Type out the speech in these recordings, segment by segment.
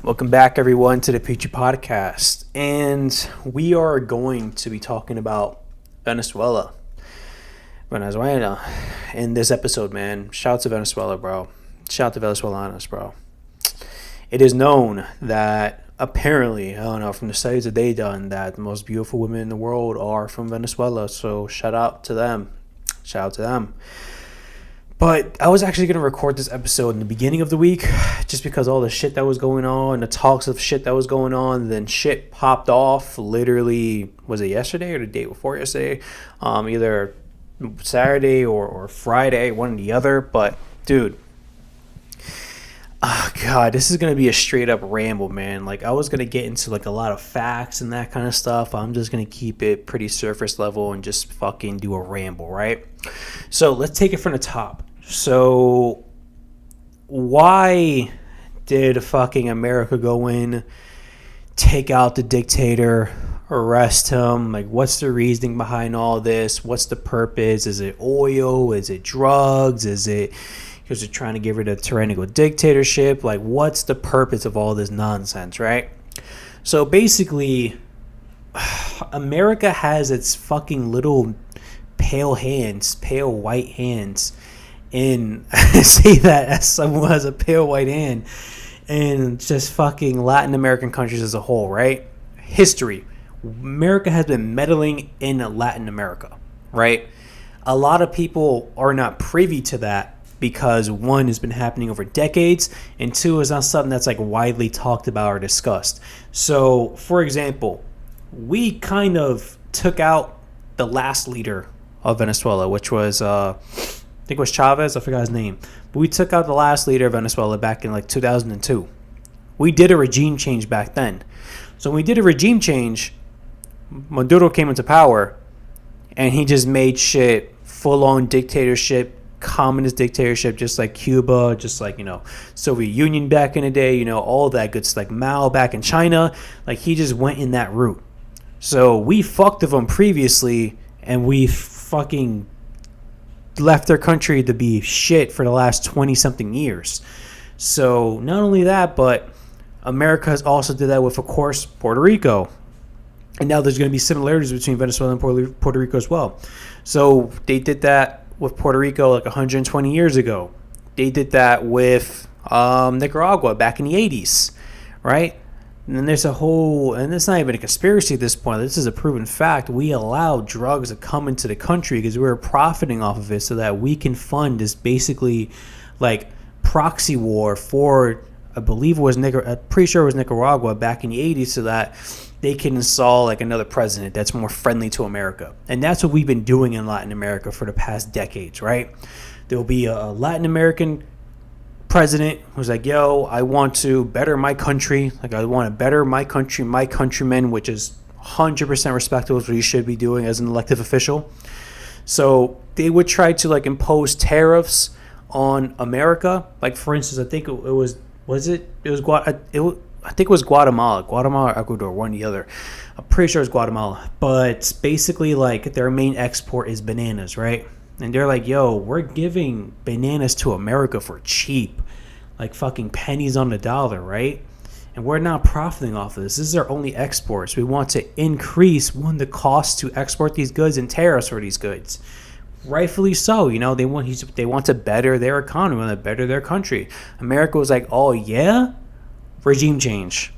Welcome back, everyone, to the Pitre podcast. And we are going to be talking about Venezuela in this episode, man. Shout out to Venezuela, bro. Shout out to Venezuelanos, bro. It is known that apparently, I don't know, from the studies that they done, that the most beautiful women in the world are from Venezuela. So shout out to them. Shout out to them. But I was actually going to record this episode in the beginning of the week just because all the shit that was going on, the talks of shit that was going on, then shit popped off literally, was it yesterday or the day before yesterday? Either Saturday or Friday, one or the other. But, dude, oh, God, this is going to be a straight up ramble, man. Like, I was going to get into, like, a lot of facts and that kind of stuff. I'm just going to keep it pretty surface level and just fucking do a ramble, right? So, let's take it from the top. So, why did fucking America go in, take out the dictator, arrest him? Like, what's the reasoning behind all this? What's the purpose? Is it oil? Is it drugs? Is it because they're trying to get rid of tyrannical dictatorship? Like, what's the purpose of all this nonsense, right? So, basically, America has its fucking little pale white hands. And I say that as someone who has a pale white hand in just fucking Latin American countries as a whole, right? History. America has been meddling in Latin America, right? A lot of people are not privy to that because one, has been happening over decades, and two, is not something that's like widely talked about or discussed. So, for example, we kind of took out the last leader of Venezuela, which was I think it was Chavez, I forgot his name. But we took out the last leader of Venezuela back in like 2002. We did a regime change back then. So when we did a regime change, Maduro came into power and he just made shit full-on dictatorship, communist dictatorship, just like Cuba, just like, Soviet Union back in the day, all that good stuff, like Mao back in China. Like, he just went in that route. So we fucked with him previously, and we fucking left their country to be shit for the last 20-something years. So not only that, but America has also did that with, of course, Puerto Rico. And now there's going to be similarities between Venezuela and Puerto Rico as well. So they did that with Puerto Rico like 120 years ago. They did that with Nicaragua back in the 80s, right? And then there's and it's not even a conspiracy at this point. This is a proven fact. We allowed drugs to come into the country because we were profiting off of it so that we can fund this basically like proxy war for, I believe it was I'm pretty sure it was Nicaragua back in the 80s, so that they can install like another president that's more friendly to America. And that's what we've been doing in Latin America for the past decades, right? There'll be a Latin American president who's like, yo, I want to better my country. Like, I want to better my country, my countrymen, which is 100% respectable, what you should be doing as an elected official. So they would try to like impose tariffs on America. Like, for instance, I think I think it was Guatemala or Ecuador, one or the other. I'm pretty sure it's Guatemala. But basically, like, their main export is bananas, right? And they're like, yo, we're giving bananas to America for cheap. Like fucking pennies on the dollar, right? And we're not profiting off of this. This is our only exports. We want to increase, the cost to export these goods and tariffs for these goods. Rightfully so. They want to better their economy, want to better their country. America was like, oh, yeah? Regime change.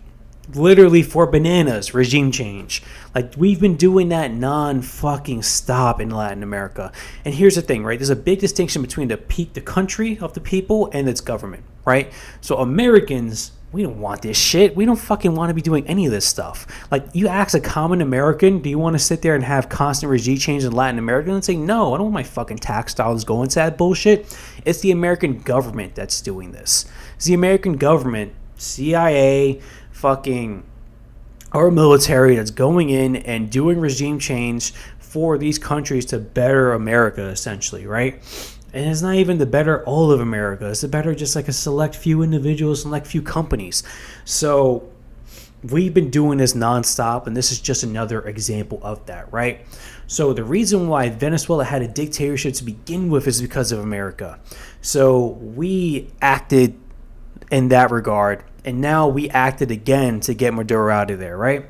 Literally for bananas, regime change. Like, we've been doing that non-fucking stop in Latin America. And here's the thing, right? There's a big distinction between the country of the people and its government, right? So Americans, we don't want this shit. We don't fucking want to be doing any of this stuff. Like, you ask a common American, do you want to sit there and have constant regime change in Latin America? And say, no, I don't want my fucking tax dollars going to that bullshit. It's the American government that's doing this. It's the American government, CIA, fucking our military that's going in and doing regime change for these countries to better America, essentially, right? And it's not even to better all of America. It's to better just like a select few individuals, select few companies. So we've been doing this nonstop, and this is just another example of that, right? So the reason why Venezuela had a dictatorship to begin with is because of America. So we acted in that regard And now we acted again to get Maduro out of there, right?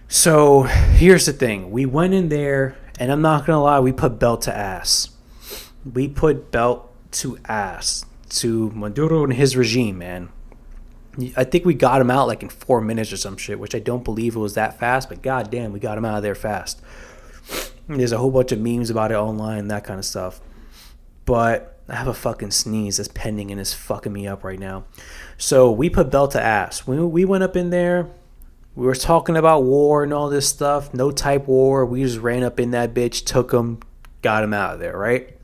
So here's the thing. We went in there, and I'm not going to lie, we put belt to ass. We put belt to ass to Maduro and his regime, man. I think we got him out like in 4 minutes or some shit, which I don't believe it was that fast, but goddamn, we got him out of there fast. There's a whole bunch of memes about it online and that kind of stuff. But I have a fucking sneeze that's pending and is fucking me up right now. So we put belt to ass. When we went up in there, we were talking about war and all this stuff. No type war. We just ran up in that bitch, took him, got him out of there, right?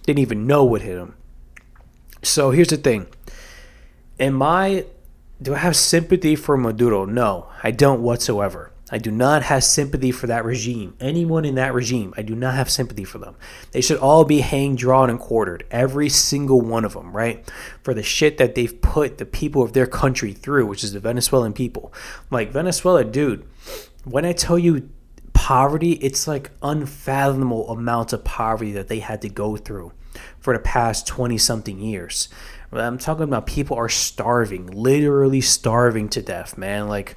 Didn't even know what hit him. So here's the thing. Do I have sympathy for Maduro? No, I don't whatsoever. I do not have sympathy for that regime. Anyone in that regime, I do not have sympathy for them. They should all be hanged, drawn, and quartered. Every single one of them, right? For the shit that they've put the people of their country through, which is the Venezuelan people. Like, Venezuela, dude, when I tell you poverty, it's like unfathomable amounts of poverty that they had to go through for the past 20-something years. I'm talking about people are starving, literally starving to death, man. Like,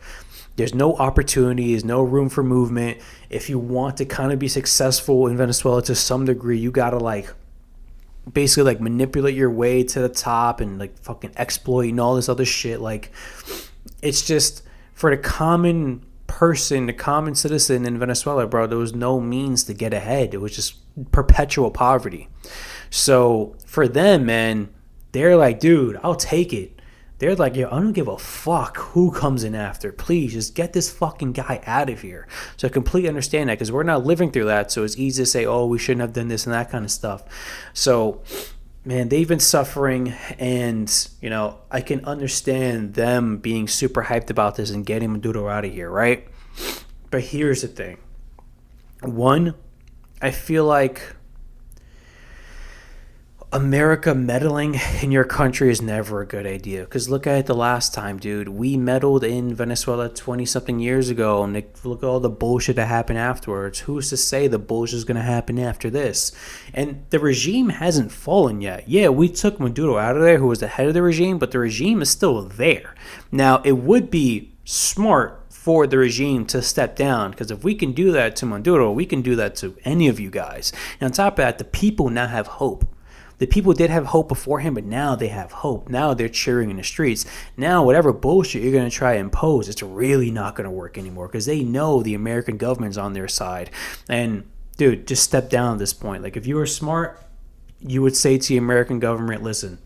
there's no opportunity, there's no room for movement. If you want to kind of be successful in Venezuela to some degree, you gotta like basically like manipulate your way to the top and like fucking exploit and all this other shit. Like, it's just for the common person, the common citizen in Venezuela, bro, there was no means to get ahead. It was just perpetual poverty. So for them, man, they're like, dude, I'll take it. They're like, yo, I don't give a fuck who comes in after. Please, just get this fucking guy out of here. So I completely understand that because we're not living through that. So it's easy to say, oh, we shouldn't have done this and that kind of stuff. So, man, they've been suffering. And, you know, I can understand them being super hyped about this and getting Maduro out of here, right? But here's the thing. One, I feel like America meddling in your country is never a good idea. Because look at it the last time, dude. We meddled in Venezuela 20-something years ago. And look at all the bullshit that happened afterwards. Who's to say the bullshit is going to happen after this? And the regime hasn't fallen yet. Yeah, we took Maduro out of there, who was the head of the regime. But the regime is still there. Now, it would be smart for the regime to step down. Because if we can do that to Maduro, we can do that to any of you guys. And on top of that, the people now have hope. The people did have hope before him, but now they have hope. Now they're cheering in the streets. Now whatever bullshit you're going to try to impose, it's really not going to work anymore because they know the American government's on their side. And, dude, just step down at this point. Like, if you were smart, you would say to the American government, listen,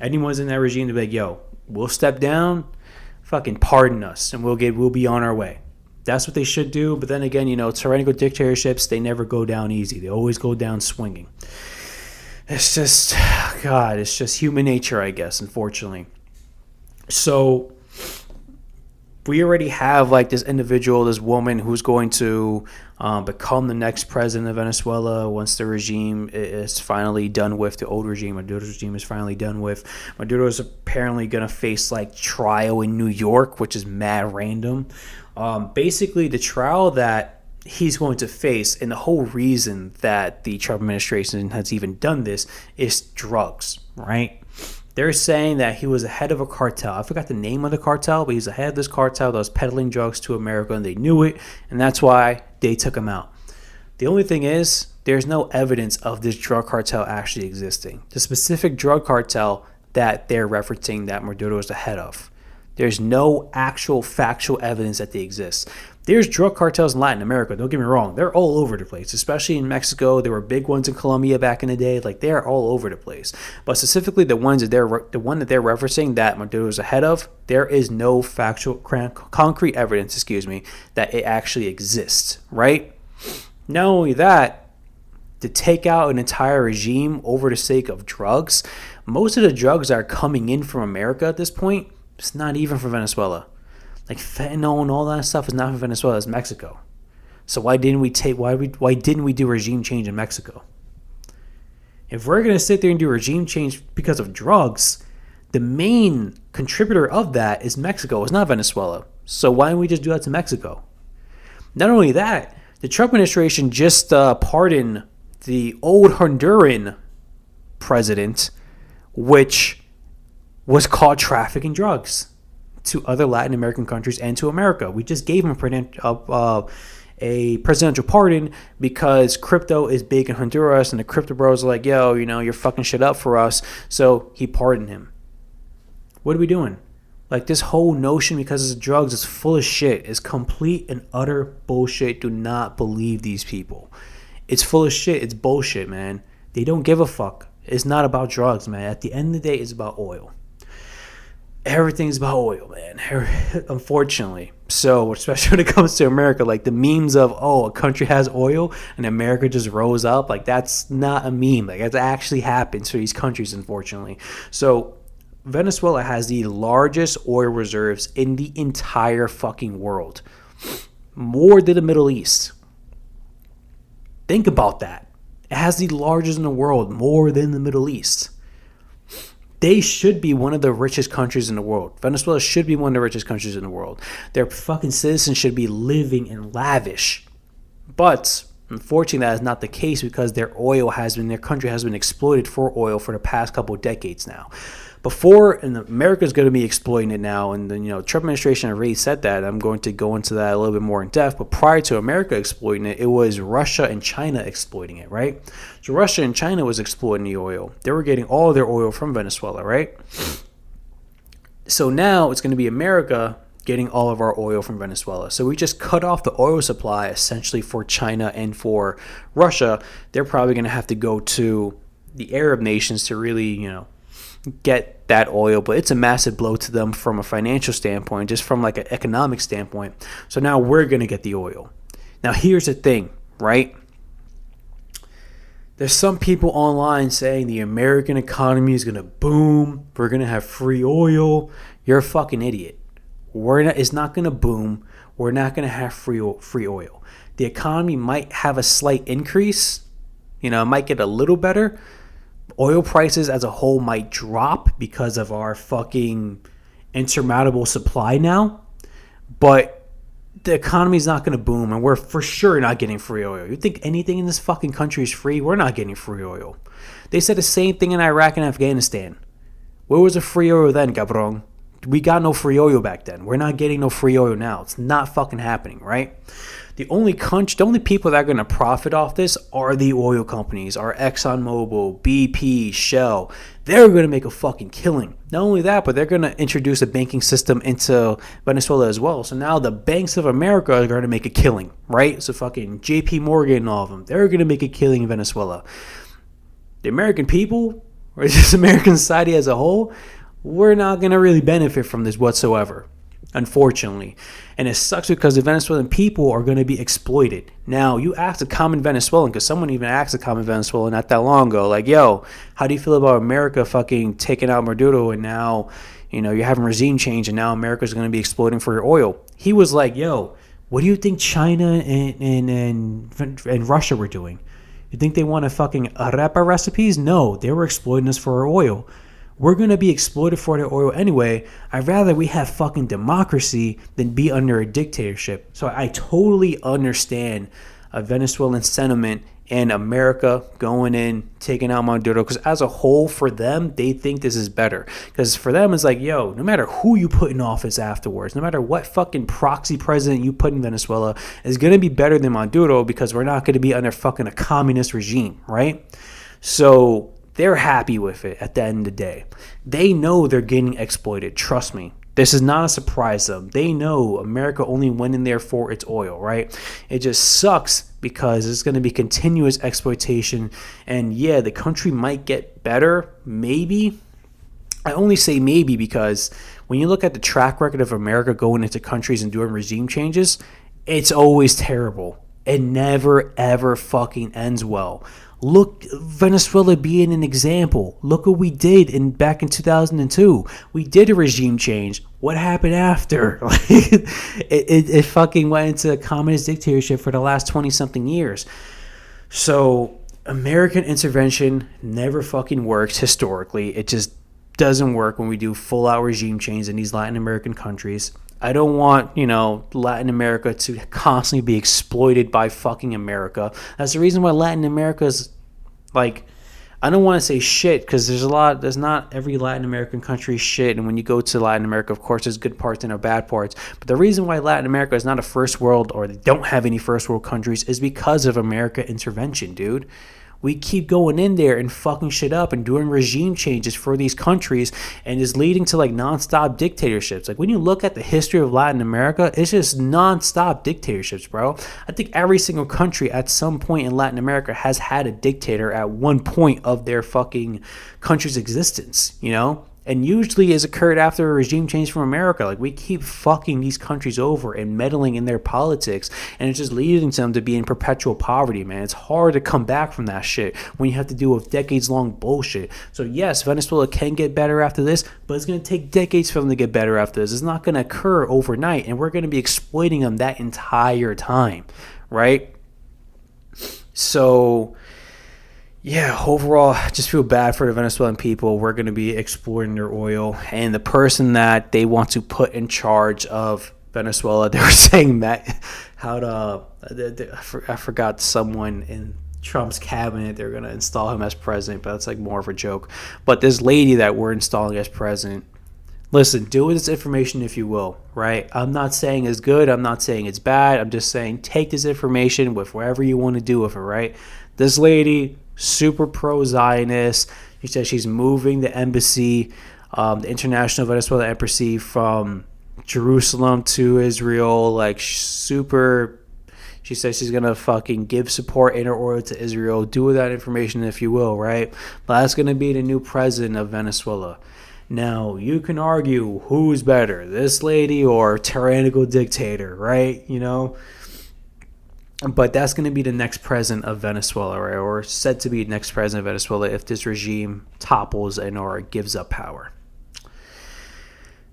anyone's in that regime to be like, yo, we'll step down, fucking pardon us, and we'll be on our way. That's what they should do. But then again, you know, tyrannical dictatorships, they never go down easy. They always go down swinging. It's just, God, it's just human nature, I guess, unfortunately. So we already have like this individual, this woman who's going to become the next president of Venezuela once the regime is finally done with, the old regime, Maduro's regime is finally done with. Maduro is apparently going to face like trial in New York, which is mad random. Basically, the trial that he's going to face, and the whole reason that the Trump administration has even done this is drugs, right? They're saying that he was the head of a cartel. I forgot the name of the cartel, but he's the head of this cartel that was peddling drugs to America, and they knew it, and that's why they took him out. The only thing is, there's no evidence of this drug cartel actually existing. The specific drug cartel that they're referencing that Maduro is the head of. There's no actual factual evidence that they exist. There's drug cartels in Latin America, don't get me wrong. They're all over the place, especially in Mexico. There were big ones in Colombia back in the day. Like, they're all over the place. But specifically the one that they're referencing that Maduro is ahead of, there is no factual, concrete evidence, that it actually exists, right? Not only that, to take out an entire regime over the sake of drugs, most of the drugs that are coming in from America at this point, it's not even from Venezuela. Like fentanyl and all that stuff is not from Venezuela, it's Mexico. So why didn't we do regime change in Mexico? If we're going to sit there and do regime change because of drugs, the main contributor of that is Mexico. It's not Venezuela. So why don't we just do that to Mexico? Not only that, the Trump administration just pardoned the old Honduran president, which was caught trafficking drugs. to other Latin American countries and to America. We just gave him a presidential pardon because crypto is big in Honduras, and the crypto bros are like, yo, you're fucking shit up for us. So he pardoned him. What are we doing? Like, this whole notion because it's drugs is full of shit. It's complete and utter bullshit. Do not believe these people. It's full of shit. It's bullshit, man. They don't give a fuck. It's not about drugs, man. At the end of the day, it's about oil. Everything's about oil, man. Unfortunately. So, especially when it comes to America, like the memes of, a country has oil and America just rose up. Like, that's not a meme. Like, that actually happens for these countries, unfortunately. So, Venezuela has the largest oil reserves in the entire fucking world. More than the Middle East. Think about that. It has the largest in the world, more than the Middle East. They should be one of the richest countries in the world. Venezuela should be one of the richest countries in the world. Their fucking citizens should be living in lavish. But unfortunately, that is not the case because their country has been exploited for oil for the past couple of decades now. And America is going to be exploiting it now, and the Trump administration already said that. I'm going to go into that a little bit more in depth. But prior to America exploiting it, it was Russia and China exploiting it, right? So Russia and China was exploiting the oil. They were getting all of their oil from Venezuela, right? So now it's going to be America getting all of our oil from Venezuela. So we just cut off the oil supply essentially for China and for Russia. They're probably going to have to go to the Arab nations to really, get that oil, but it's a massive blow to them from a financial standpoint, just from like an economic standpoint. So now we're going to get the oil. Now here's the thing, right? There's some people online saying the American economy is going to boom. We're going to have free oil. You're a fucking idiot. It's not going to boom. We're not going to have free oil. The economy might have a slight increase. It might get a little better. Oil prices as a whole might drop because of our fucking insurmountable supply now. But the economy is not going to boom, and we're for sure not getting free oil. You think anything in this fucking country is free? We're not getting free oil. They said the same thing in Iraq and Afghanistan. Where was the free oil then, cabron? We got no free oil back then. We're not getting no free oil now. It's not fucking happening, right? The only people that are going to profit off this are the oil companies, our ExxonMobil, BP, Shell. They're going to make a fucking killing. Not only that, but they're going to introduce a banking system into Venezuela as well. So now the banks of America are going to make a killing, right? So fucking JP Morgan and all of them, they're going to make a killing in Venezuela. The American people, or just American society as a whole, we're not going to really benefit from this whatsoever, unfortunately. And it sucks because the Venezuelan people are going to be exploited. Now, you ask a common Venezuelan, because someone even asked a common Venezuelan not that long ago, like, yo, how do you feel about America fucking taking out Maduro and now, you're having regime change and now America's going to be exploiting for your oil? He was like, yo, what do you think China and Russia were doing? You think they want to fucking arepa recipes? No, they were exploiting us for our oil. We're going to be exploited for their oil anyway. I'd rather we have fucking democracy than be under a dictatorship. So I totally understand a Venezuelan sentiment and America going in, taking out Maduro. Because as a whole, for them, they think this is better. Because for them, it's like, yo, no matter who you put in office afterwards, no matter what fucking proxy president you put in Venezuela, is going to be better than Maduro because we're not going to be under fucking a communist regime, right? So they're happy with it at the end of the day. They know they're getting exploited. Trust me. This is not a surprise to them. They know America only went in there for its oil, right? It just sucks because it's going to be continuous exploitation. And yeah, the country might get better, maybe. I only say maybe because when you look at the track record of America going into countries and doing regime changes, it's always terrible. It never, ever fucking ends well. Look, Venezuela being an example. Look what we did back in 2002. We did a regime change. What happened after? It fucking went into a communist dictatorship for the last 20-something years. So American intervention never fucking works historically. It just doesn't work when we do full-out regime change in these Latin American countries. I don't want, Latin America to constantly be exploited by fucking America. That's the reason why Latin America is, I don't want to say shit because there's not every Latin American country shit. And when you go to Latin America, of course, there's good parts and there are bad parts. But the reason why Latin America is not a first world, or they don't have any first world countries, is because of America intervention, dude. We keep going in there and fucking shit up and doing regime changes for these countries, and is leading to like nonstop dictatorships. Like when you look at the history of Latin America, it's just nonstop dictatorships, bro. I think every single country at some point in Latin America has had a dictator at one point of their fucking country's existence, you know? And usually has occurred after a regime change from America. Like we keep fucking these countries over and meddling in their politics, and it's just leading them to be in perpetual poverty, man. It's hard to come back from that shit when you have to deal with decades-long bullshit. So yes, Venezuela can get better after this, but it's going to take decades for them to get better after this. It's not going to occur overnight, and we're going to be exploiting them that entire time, right? So yeah, overall, I just feel bad for the Venezuelan people. We're going to be exploiting their oil. And the person that they want to put in charge of Venezuela, they were saying that I forgot someone in Trump's cabinet, they're going to install him as president, but that's like more of a joke. But this lady that we're installing as president, listen, do with this information if you will, right? I'm not saying it's good. I'm not saying it's bad. I'm just saying take this information with whatever you want to do with it, right? This lady, super pro-Zionist. She says she's moving the embassy, the International Venezuela Embassy, from Jerusalem to Israel. Like super, she says she's going to fucking give support in her order to Israel. Do with that information if you will, right? But that's going to be the new president of Venezuela. Now, you can argue who's better, this lady or tyrannical dictator, right? You know? But that's going to be the next president of Venezuela, right? Or said to be the next president of Venezuela if this regime topples and or gives up power.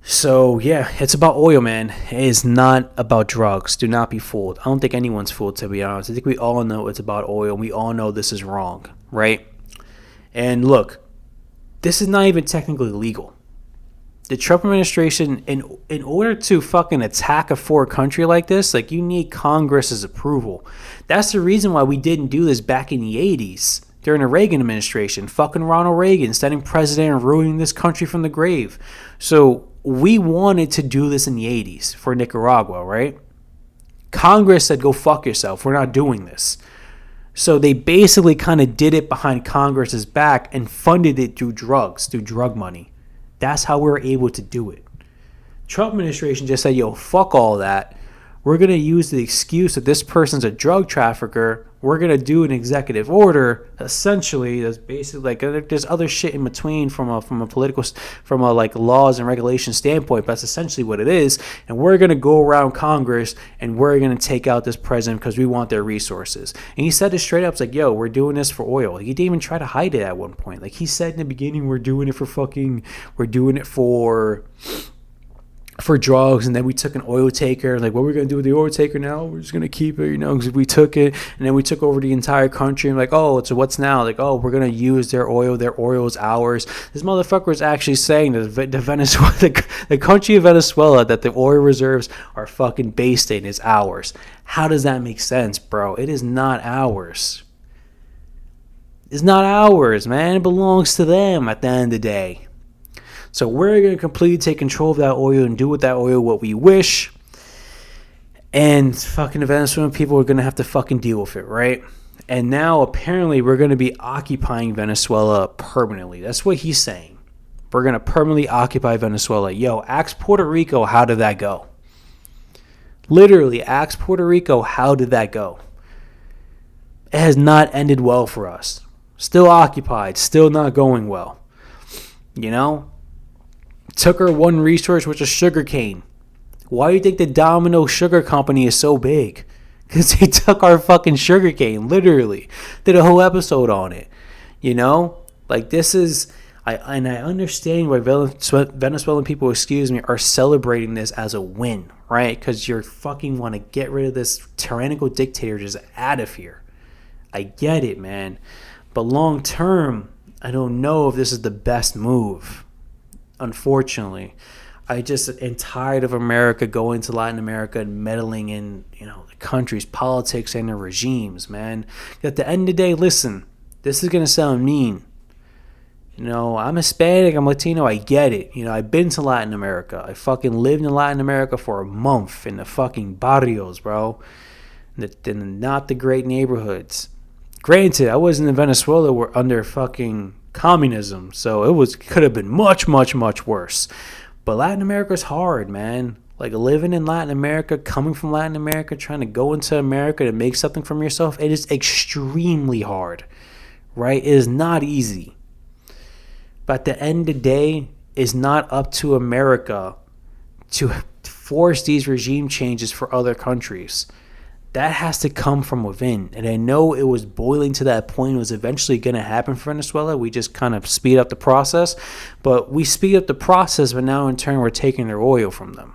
So, yeah, it's about oil, man. It is not about drugs. Do not be fooled. I don't think anyone's fooled, to be honest. I think we all know it's about oil. We all know this is wrong, right? And look, this is not even technically legal. The Trump administration, in order to fucking attack a foreign country like this, like you need Congress's approval. That's the reason why we didn't do this back in the 80s during the Reagan administration. Fucking Ronald Reagan setting president and ruining this country from the grave. So we wanted to do this in the 80s for Nicaragua, right? Congress said, go fuck yourself. We're not doing this. So they basically kind of did it behind Congress's back and funded it through drugs, through drug money. That's how we were able to do it. Trump administration just said, yo, fuck all that. We're going to use the excuse that this person's a drug trafficker. We're going to do an executive order. Essentially, that's basically like there's other shit in between from a like laws and regulations standpoint, but that's essentially what it is. And we're going to go around Congress and we're going to take out this president because we want their resources. And he said it straight up. It's like, yo, we're doing this for oil. He didn't even try to hide it at one point. Like he said in the beginning, we're doing it for drugs, and then we took an oil taker. Like, what are we going to do with the oil taker now? We're just going to keep it, you know, because we took it, and then we took over the entire country. And like, oh, so what's now? Like, oh, we're going to use their oil. Their oil is ours. This motherfucker is actually saying that the country of Venezuela, that the oil reserves are fucking based in, is ours. How does that make sense, bro? It is not ours. It's not ours, man. It belongs to them at the end of the day. So we're going to completely take control of that oil and do with that oil what we wish. And fucking the Venezuelan people are going to have to fucking deal with it, right? And now apparently we're going to be occupying Venezuela permanently. That's what he's saying. We're going to permanently occupy Venezuela. Yo, ask Puerto Rico, how did that go? Literally, ask Puerto Rico, how did that go? It has not ended well for us. Still occupied, still not going well. You know? Took our one resource, which is sugarcane. Why do you think the Domino Sugar Company is so big? Because they took our fucking sugarcane, literally. Did a whole episode on it. You know? Like, this is... I understand why Venezuelan people, are celebrating this as a win, right? Because you fucking want to get rid of this tyrannical dictator just out of here. I get it, man. But long term, I don't know if this is the best move. Unfortunately, I just am tired of America going to Latin America and meddling in, you know, the country's politics and their regimes, man. At the end of the day, listen, this is going to sound mean, You know, I'm Hispanic, I'm Latino, I get it. You know, I've been to Latin America. I fucking lived in Latin America for a month in the fucking barrios, bro. Not the great neighborhoods. Granted, I wasn't in Venezuela, we're under fucking communism, so could have been much, much, much worse. But Latin America's hard, man. Like living in Latin America, coming from Latin America, trying to go into America to make something from yourself, it is extremely hard, right? It is not easy. But at the end of the day, it's not up to America to force these regime changes for other countries. That has to come from within. And I know it was boiling to that point. It was eventually going to happen for Venezuela. We just kind of speed up the process. But we speed up the process, but now in turn we're taking their oil from them.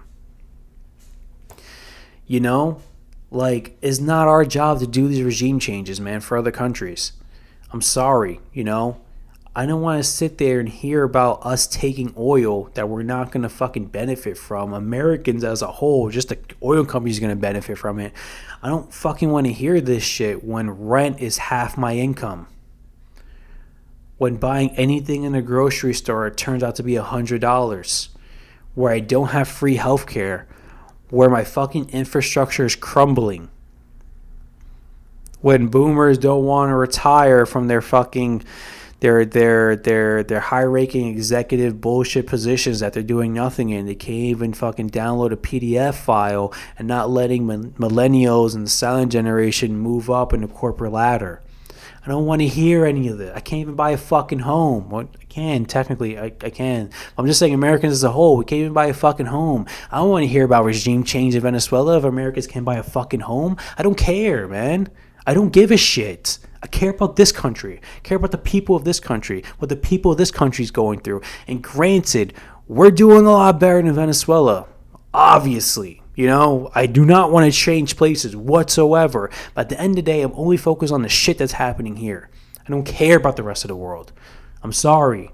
You know? Like, it's not our job to do these regime changes, man, for other countries. I'm sorry, you know? I don't want to sit there and hear about us taking oil that we're not going to fucking benefit from. Americans as a whole, just the oil companies going to benefit from it. I don't fucking want to hear this shit when rent is half my income. When buying anything in a grocery store, it turns out to be $100. Where I don't have free healthcare. Where my fucking infrastructure is crumbling. When boomers don't want to retire from their fucking... Their high-ranking executive bullshit positions that they're doing nothing in. They can't even fucking download a PDF file and not letting millennials and the silent generation move up in the corporate ladder. I don't want to hear any of it. I can't even buy a fucking home. Well, I can, technically, I can. I'm just saying Americans as a whole, we can't even buy a fucking home. I don't want to hear about regime change in Venezuela if Americans can't buy a fucking home. I don't care, man. I don't give a shit. I care about this country. I care about the people of this country, what the people of this country is going through. And granted, we're doing a lot better than Venezuela. Obviously. You know, I do not want to change places whatsoever. But at the end of the day, I'm only focused on the shit that's happening here. I don't care about the rest of the world. I'm sorry.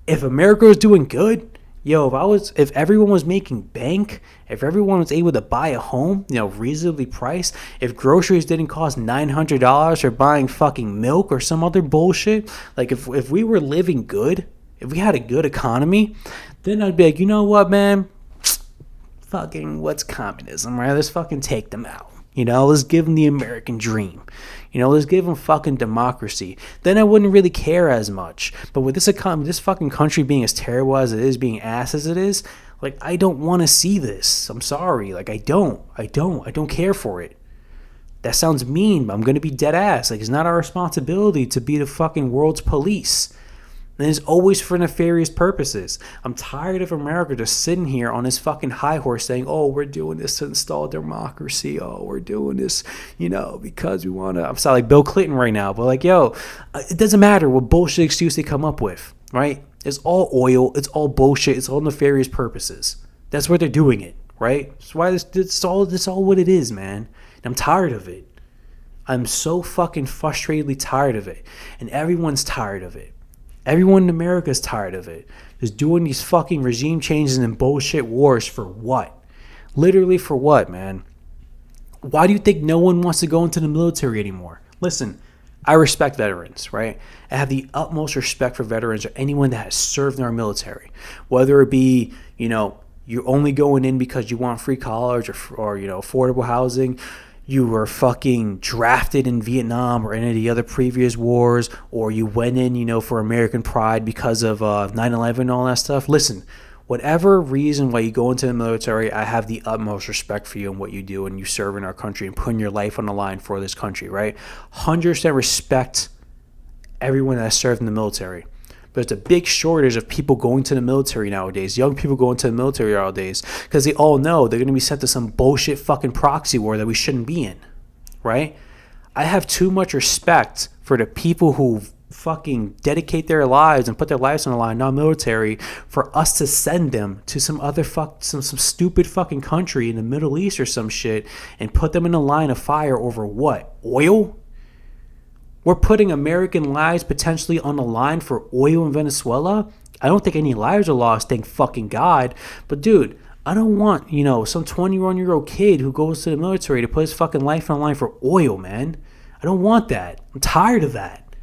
If America was doing good, if everyone was making bank, if everyone was able to buy a home, reasonably priced, if groceries didn't cost $900 for buying fucking milk or some other bullshit, like if we were living good, if we had a good economy, then I'd be like, you know what, man? Fucking what's communism, right? Let's fucking take them out. Let's give them the American dream. Let's give them fucking democracy. Then I wouldn't really care as much. But with this fucking country being as terrible as it is, being ass as it is, like, I don't want to see this. I'm sorry. Like, I don't care for it. That sounds mean, but I'm going to be dead ass. Like, it's not our responsibility to be the fucking world's police. And it's always for nefarious purposes. I'm tired of America just sitting here on this fucking high horse saying, oh, we're doing this to install democracy. Oh, we're doing this, because we want to. I'm sorry, like Bill Clinton right now. But it doesn't matter what bullshit excuse they come up with, right? It's all oil. It's all bullshit. It's all nefarious purposes. That's why they're doing it, right? That's why this all what it is, man. And I'm tired of it. I'm so fucking frustratedly tired of it. And everyone's tired of it. Everyone in America is tired of it. Just doing these fucking regime changes and bullshit wars for what? Literally for what, man? Why do you think no one wants to go into the military anymore? Listen, I respect veterans, right? I have the utmost respect for veterans or anyone that has served in our military. Whether it be, you're only going in because you want free college or affordable housing. You were fucking drafted in Vietnam or any of the other previous wars, or you went in, for American pride because of 9/11 and all that stuff. Listen, whatever reason why you go into the military, I have the utmost respect for you and what you do, and you serve in our country and putting your life on the line for this country, right? 100% respect everyone that has served in the military. But there's a big shortage of people going to the military nowadays. Young people going to the military nowadays because they all know they're going to be sent to some bullshit fucking proxy war that we shouldn't be in, right? I have too much respect for the people who fucking dedicate their lives and put their lives on the line, non-military, for us to send them to some other some stupid fucking country in the Middle East or some shit and put them in a line of fire over what? Oil? We're putting American lives potentially on the line for oil in Venezuela. I don't think any lives are lost, thank fucking God. But dude, I don't want, some 21-year-old kid who goes to the military to put his fucking life on the line for oil, man. I don't want that. I'm tired of that.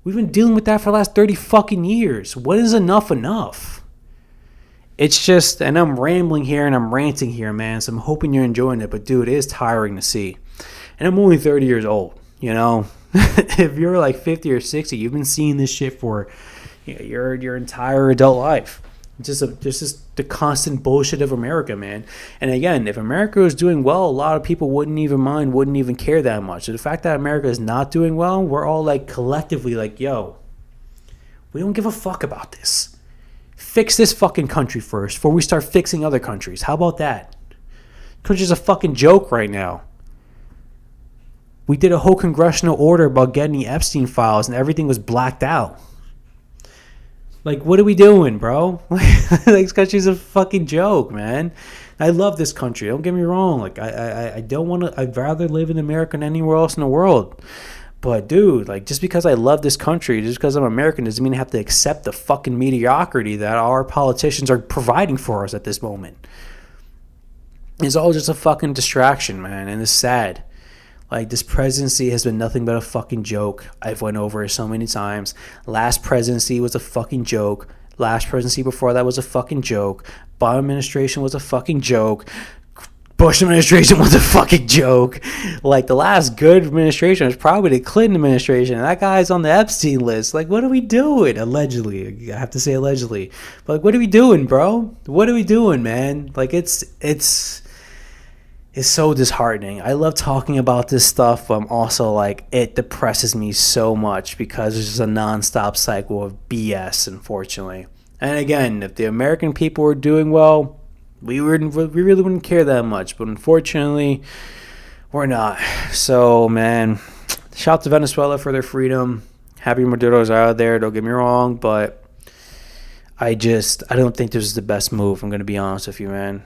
We've been dealing with that for the last 30 fucking years. What is enough enough? It's just, and I'm rambling here and I'm ranting here, man, so I'm hoping you're enjoying it, but dude, it is tiring to see. And I'm only 30 years old, you know? If you're like 50 or 60, you've been seeing this shit for your entire adult life. Just the constant bullshit of America, man. And again, if America was doing well, a lot of people wouldn't even care that much. So the fact that America is not doing well, we're all like collectively like, yo, we don't give a fuck about this. Fix this fucking country first before we start fixing other countries. How about that? Country's a fucking joke right now. We did a whole congressional order about getting the Epstein files and everything was blacked out. Like, what are we doing, bro? Like, this country's a fucking joke, man. I love this country. Don't get me wrong. Like, I don't want to. I'd rather live in America than anywhere else in the world. But, dude, like, just because I love this country, just because I'm American, doesn't mean I have to accept the fucking mediocrity that our politicians are providing for us at this moment. It's all just a fucking distraction, man, and it's sad. Like, this presidency has been nothing but a fucking joke. I've went over it so many times. Last presidency was a fucking joke. Last presidency before that was a fucking joke. Biden administration was a fucking joke. Bush administration was a fucking joke. Like, the last good administration was probably the Clinton administration. And that guy's on the Epstein list. Like, what are we doing? Allegedly. I have to say allegedly. But, like, what are we doing, bro? What are we doing, man? Like, it's so disheartening. I love talking about this stuff, but I'm also like, it depresses me so much because it's just a nonstop cycle of BS, unfortunately. And again, if the American people were doing well, we really wouldn't care that much. But unfortunately, we're not. So, man, shout out to Venezuela for their freedom. Happy Maduro's out there, don't get me wrong, but I don't think this is the best move. I'm going to be honest with you, man.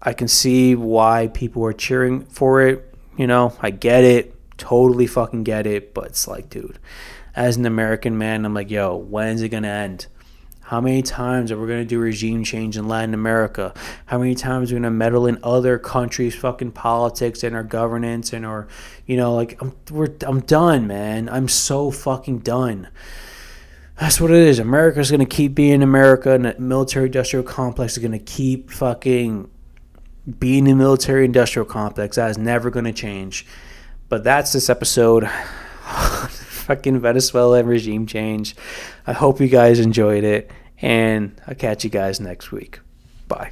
I can see why people are cheering for it. You know, I get it. Totally fucking get it. But it's like, dude, as an American man, I'm like, yo, when's it going to end? How many times are we going to do regime change in Latin America? How many times are we going to meddle in other countries' fucking politics and our governance and our, you know, like, I'm done, man. I'm so fucking done. That's what it is. America's going to keep being America, and the military-industrial complex is going to keep fucking being a military-industrial complex. That is never going to change. But that's this episode. Fucking Venezuela and regime change. I hope you guys enjoyed it, and I'll catch you guys next week. Bye.